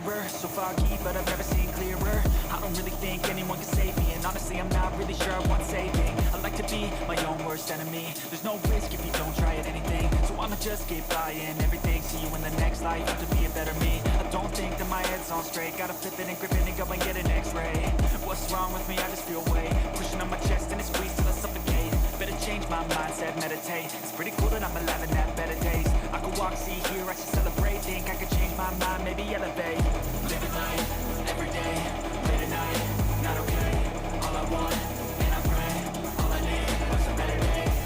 mirror, so foggy, but I've never seen clearer. I don't really think anyone can save me, and honestly I'm not really sure I want saving. I like to be my own worst enemy. There's no risk if you don't try at anything, so I'ma just keep buying everything. See you in the next life, have to be a better me. I don't think that my head's on straight, gotta flip it and grip it and go and get an x-ray. What's wrong with me? I just feel weight pushing on my chest and it squeezes till I suffocate. Better change my mindset, meditate. It's pretty cool that I'm alive and have better days. I could walk, see, hear, I should celebrate. Think I could change my mind, maybe elevate. Living life, every day, late at night, not okay. All I want, and I pray, all I need are some better days.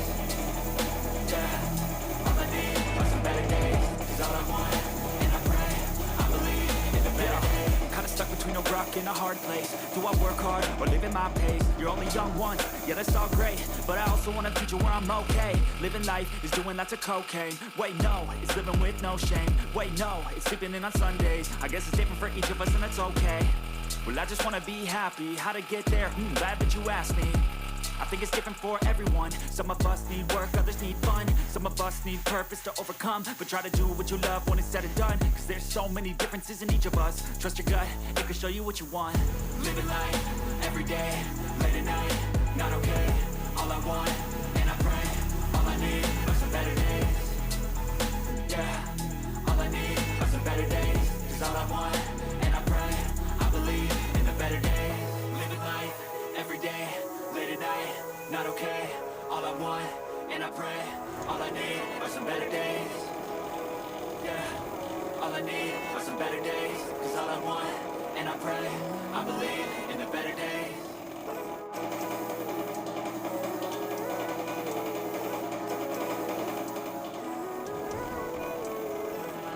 Yeah, all I need are some better days. Cause all I want, and I pray, I believe in the better days. I'm kinda stuck between a rock and a hard place. Do I work hard or live at my pace? You're only young once, yeah that's all great, but I also want a future where I'm okay. Living life is doing lots of cocaine. Wait no, it's living with no shame. Wait no, it's sleeping in on Sundays. I guess it's different for each of us and that's okay. Well I just wanna be happy, how to get there? Glad that you asked me. I think it's different for everyone. Some of us need work, others need fun. Some of us need purpose to overcome. But try to do what you love when it's said and done. Cause there's so many differences in each of us. Trust your gut, it can show you what you want. Living life, every day, late at night, not okay. All I want, and I pray, all I need are some better days. Yeah, all I need are some better days. Cause all I want, and I pray, I believe in the better days. Living life, every day, late at night, not okay. All I want, and I pray, all I need are some better days. Yeah, all I need are some better days. Cause all I want, and I pray, I believe in the better days.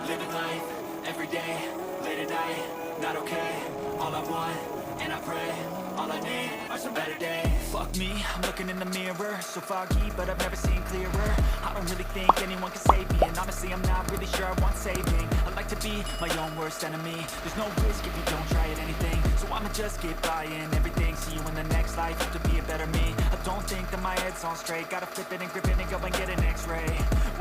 Living life, every day, late at night, not okay. All I want, and I pray, all I need are some better days. Fuck me, I'm looking in the mirror, so foggy, but I've never seen clearer. I don't really think anyone can save me, and honestly I'm not really sure I want saving. I like to be my own worst enemy. There's no risk if you don't try at anything, so I'ma just keep buying everything. See you in the next life, have to be a better me. I don't think that my head's on straight, gotta flip it and grip it and go and get an x-ray.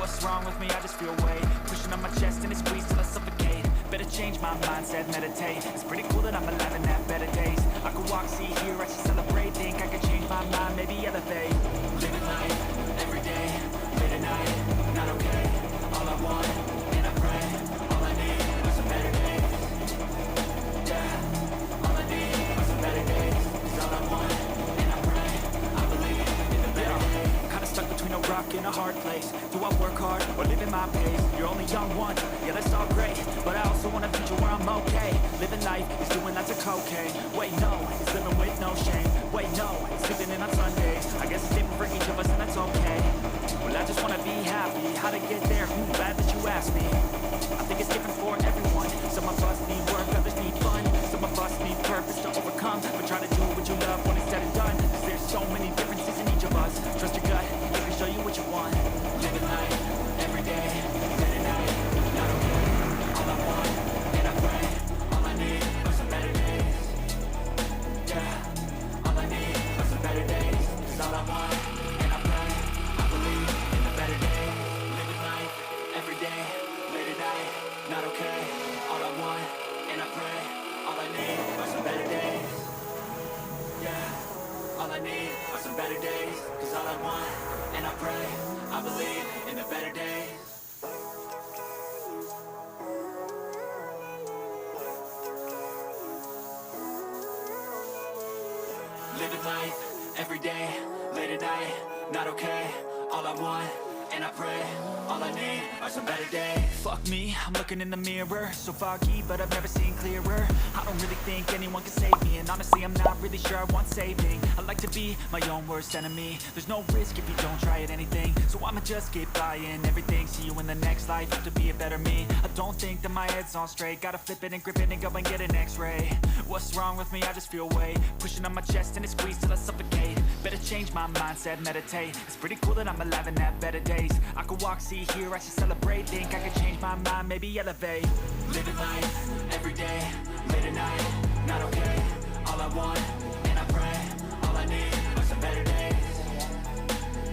What's wrong with me? I just feel weight pushing on my chest and it squeezes till I suffocate. Better change my mindset, meditate. It's pretty cool that I'm alive and have better days. I could walk, see, hear, I should celebrate. Think I could change my mind, maybe elevate. Living life, every day, late at night, not okay. All I want, and I pray, all I need are some better days. Yeah, all I need are some better days. Cause all I want, and I pray, I believe in the better days. I'm kinda stuck between a rock and a hard place. Do I work hard or live at my pace? You're only young once, yeah that's all great, but I also want a future where I'm okay. Living life is doing lots of cocaine. Wait no, it's living with no shame. Wait no, it's sleeping in on Sundays. I guess it's different for each of us and that's okay. Well I just wanna be happy, how to get there? Glad that you asked me. I think it's different for everyone. Some of us need work, others need fun. Some of us need purpose to overcome. But try to do what you love when it's said and done. Cause there's so many differences in each of us. Trust your gut, it can show you what you want. Living life, every day, late at night, not okay. All I want, and I pray, all I need are some better days. Yeah, all I need are some better days. Cause all I want, and I pray, I believe in the better days. Living life, every day, late at night, not okay. All I want, and I pray, all I need are some better days. Yeah, all I need are some better days. Cause all I want, and I pray, I believe in the better days. Living life, every day, late at night, not okay. All I want, and I pray, all I need are some better days. Fuck me, I'm looking in the mirror, so foggy, but I've never seen clearer. I don't really think anyone can save me, and honestly I'm not really sure I want saving. I like to be my own worst enemy. There's no risk if you don't try at anything, so I'ma just keep buying everything. See you in the next life, have to be a better me. I don't think that my head's on straight, gotta flip it and grip it and go and get an x-ray. What's wrong with me? I just feel weight pushing on my chest and it squeezes till I suffocate. Better change my mindset, meditate. It's pretty cool that I'm alive and have better days. I could walk, see, hear, I should celebrate. Think I could change my mind, maybe elevate. Living life, every day, late at night, not okay. All I want, and I pray, all I need are some better days.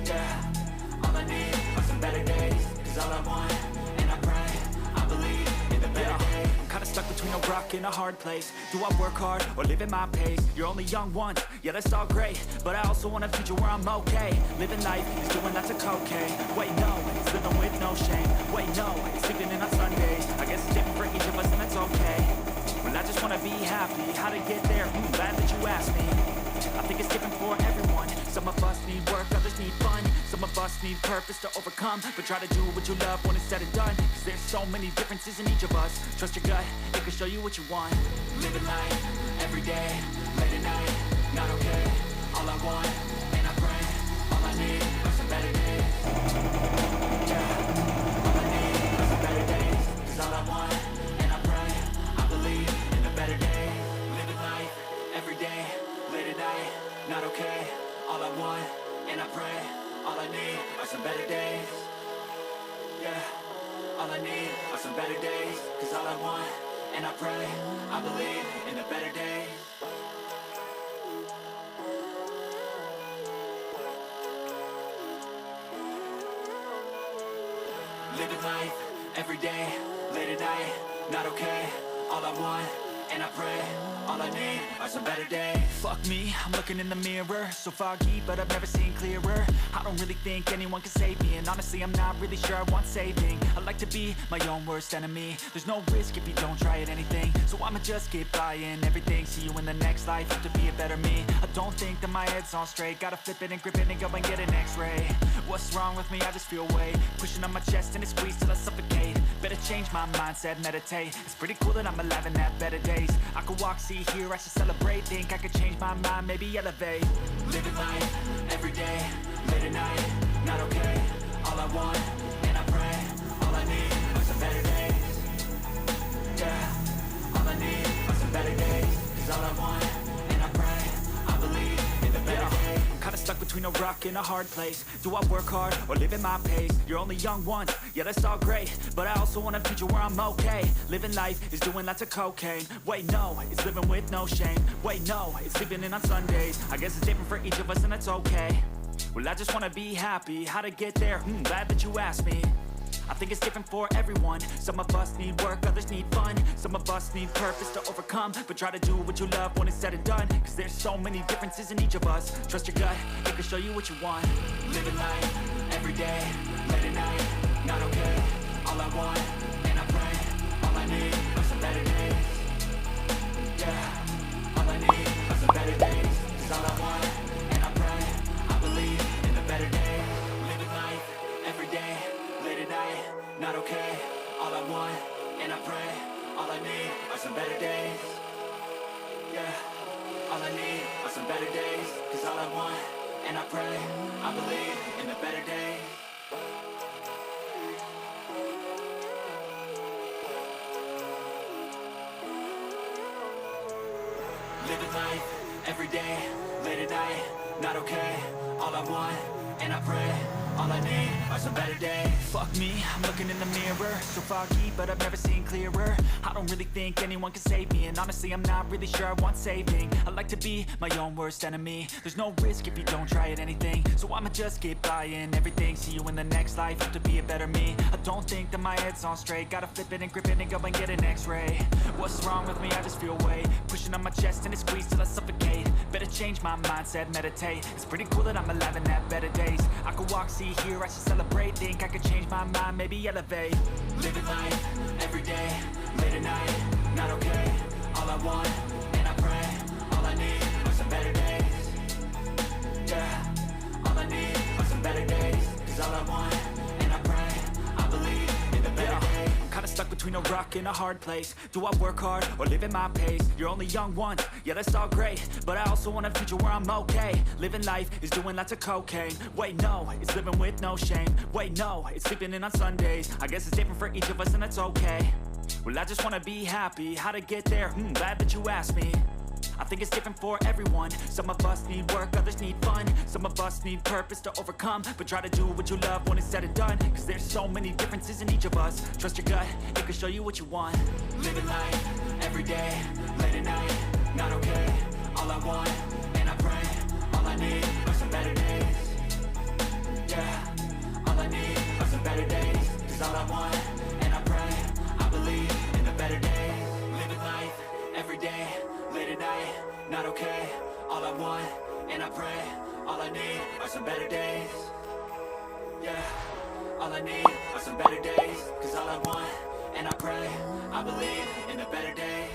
Yeah, all I need are some better days. Cause all I want, and I pray, I believe in the better days. I'm kinda stuck between a rock and in a hard place? Do I work hard or live at my pace? You're only young once, yeah that's all great, but I also want a future where I'm okay. Living life is doing lots of cocaine. Wait no, it's living with no shame. Wait no, it's sleeping in on Sundays. I guess it's different for each of us and that's okay. Well I just wanna be happy, how to get there? Glad that you asked me. I think it's different for everyone. Some of us need work, others need fun. Some of us need purpose to overcome, but try to do what you love when it's said and done. Cause there's so many differences in each of us. Trust your gut, it can show you what you want. Living life, every day, late at night, not okay. All I want, and I pray, all I need are some better days. Yeah, all I need are some better days. Cause all I want, and I pray, I believe in a better day. Living life, every day, late at night, not okay. All I want, and I pray, all I need are some better days. Yeah, all I need are some better days. Cause all I want, and I pray, I believe in a better day. Living life, every day, late at night, not okay. All I want, and I pray, all I need are some better days. Fuck me, I'm looking in the mirror, so foggy, but I've never seen clearer. I don't really think anyone can save me, and honestly I'm not really sure I want saving. I like to be my own worst enemy. There's no risk if you don't try at anything, so I'ma just get buying everything. See you in the next life, have to be a better me. I don't think that my head's on straight, gotta flip it and grip it and go and get an x-ray. What's wrong with me? I just feel weight pushing on my chest and it squeezes till I suffocate. Better change my mindset, meditate. It's pretty cool that I'm alive and have better days. I could walk, see, hear, I should celebrate. Think I could change my mind, maybe elevate. Living life, every day, late at night, not okay. All I want, and I pray, all I need are some better days. Yeah, all I need are some better days. Cause all I want, and I pray, I believe in the better days. I'm kinda stuck between a rock and a hard place. Do I work hard or live at my pace? You're only young once, yeah that's all great, but I also want a future where I'm okay. Living life is doing lots of cocaine. Wait no, it's living with no shame. Wait no, it's sleeping in on Sundays. I guess it's different for each of us and that's okay. Well I just wanna be happy, how to get there? Glad that you asked me. I think it's different for everyone. Some of us need work, others need fun. Some of us need purpose to overcome, but try to do what you love when it's said and done. Cause there's so many differences in each of us. Trust your gut, it can show you what you want. Living life, every day, late at night, not okay. All I want, and I pray, all I need are some better days. Yeah, all I need are some better days. Cause all I want, and I pray, I believe in a better day. Living life, every day, late at night, not okay. All I want, and I pray, all I need are some better days. Yeah, all I need are some better days. Cause all I want, and I pray, I believe in a better day. Living life, every day, late at night, not okay. All I want, and I pray, all I need are some better days. Fuck me, I'm looking in the mirror, so foggy, but I've never seen clearer. I don't really think anyone can save me, and honestly I'm not really sure I want saving. I like to be my own worst enemy. There's no risk if you don't try at anything, so I'ma just get buying everything. See you in the next life, have to be a better me. I don't think that my head's on straight, gotta flip it and grip it and go and get an x-ray. What's wrong with me? I just feel weight pushing on my chest and it squeezes till I suffocate. Better change my mindset, meditate. It's pretty cool that I'm alive and have better days. I could walk, see, hear, I should celebrate. Think I could change my mind, maybe elevate. Living life, every day, late at night, not okay. All I want, and I pray, all I need are some better days. Yeah, all I need are some better days. Cause all I want, and I pray, I believe in the better days. I'm kinda stuck between a rock and a hard place. Do I work hard or live at my pace? You're only young once, yeah that's all great, but I also want a future where I'm okay. Living life is doing lots of cocaine. Wait no, it's living with no shame. Wait no, it's sleeping in on Sundays. I guess it's different for each of us and that's okay. Well I just wanna be happy, how to get there? Glad that you asked me. I think it's different for everyone. Some of us need work, others need fun. Some of us need purpose to overcome, but try to do what you love when it's said and done. Cause there's so many differences in each of us. Trust your gut, it can show you what you want. Living life, every day, late at night, not okay. All I want, and I pray, all I need are some better days. Yeah, all I need are some better days. Cause all I want, and I pray, I believe in a better day. Living life, okay. All I want, and I pray, all I need are some better days. Yeah, all I need are some better days. Cause all I want, and I pray, I believe in a better day.